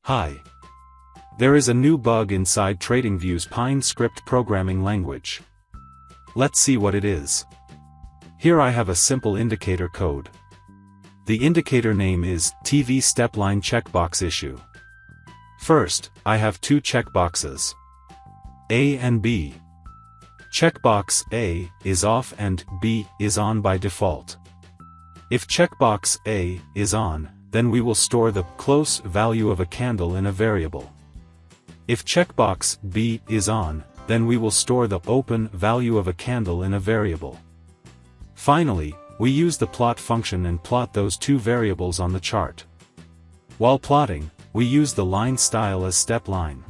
Hi. There is a new bug inside TradingView's Pine Script programming language. Let's see what it is. Here I have a simple indicator code. The indicator name is TV Stepline Checkbox Issue. First, I have two checkboxes, A and B. Checkbox A is off and B is on by default. If checkbox A is on, then we will store the close value of a candle in a variable. If checkbox B is on, then we will store the open value of a candle in a variable. Finally, we use the plot function and plot those two variables on the chart. While plotting, we use the line style as step line.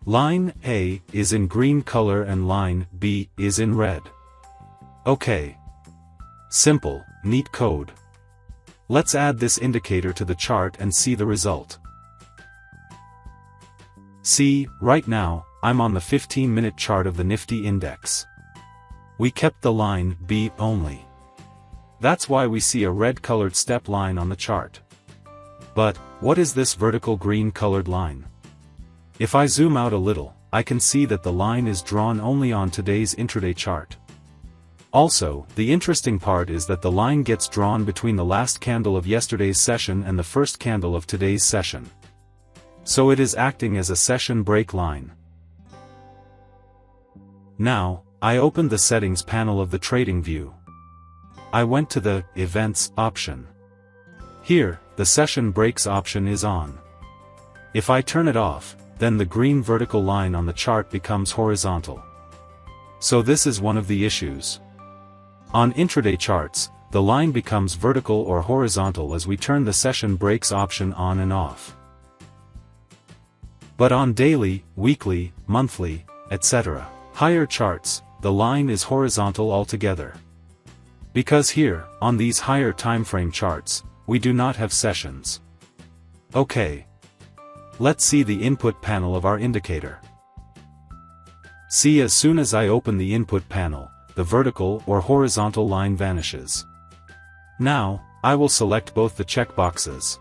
Line A is in green color and line B is in red. Okay. Simple, neat code. Let's add this indicator to the chart and see the result. See, right now, I'm on the 15-minute chart of the Nifty index. We kept the line B only. That's why we see a red-colored step line on the chart. But, what is this vertical green-colored line? If I zoom out a little, I can see that the line is drawn only on today's intraday chart. Also, the interesting part is that the line gets drawn between the last candle of yesterday's session and the first candle of today's session. So it is acting as a session break line. Now, I opened the settings panel of the TradingView. I went to the Events option. Here, the session breaks option is on. If I turn it off, then the green vertical line on the chart becomes horizontal. So this is one of the issues. On intraday charts, the line becomes vertical or horizontal as we turn the session breaks option on and off. But on daily, weekly, monthly, etc., higher charts, the line is horizontal altogether. Because here, on these higher timeframe charts, we do not have sessions. Okay. Let's see the input panel of our indicator. See, as soon as I open the input panel, the vertical or horizontal line vanishes. Now, I will select both the checkboxes.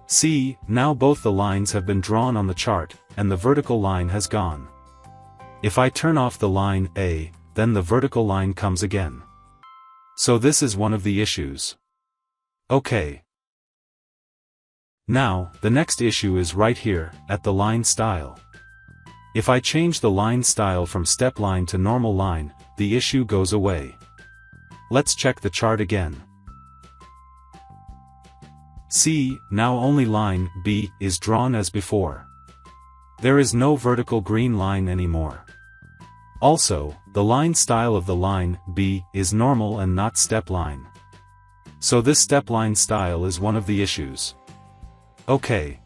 See, now both the lines have been drawn on the chart, and the vertical line has gone. If I turn off the line A, then the vertical line comes again. So this is one of the issues. Okay. Now, the next issue is right here, at the line style. If I change the line style from step line to normal line, the issue goes away. Let's check the chart again. See, now only line B is drawn as before. There is no vertical green line anymore. Also, the line style of the line B is normal and not step line. So this step line style is one of the issues. Okay.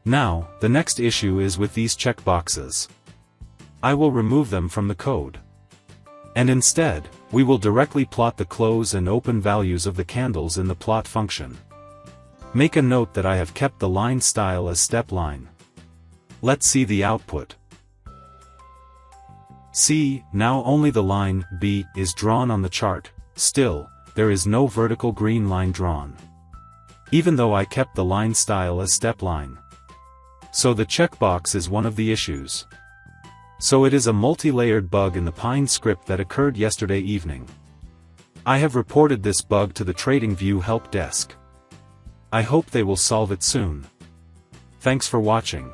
Now, the next issue is with these checkboxes. I will remove them from the code. And instead, we will directly plot the close and open values of the candles in the plot function. Make a note that I have kept the line style as step line. Let's see the output. See, now only the line B is drawn on the chart. Still, there is no vertical green line drawn. Even though I kept the line style as step line. So the checkbox is one of the issues. So it is a multi-layered bug in the Pine script that occurred yesterday evening. I have reported this bug to the TradingView help desk. I hope they will solve it soon. Thanks for watching.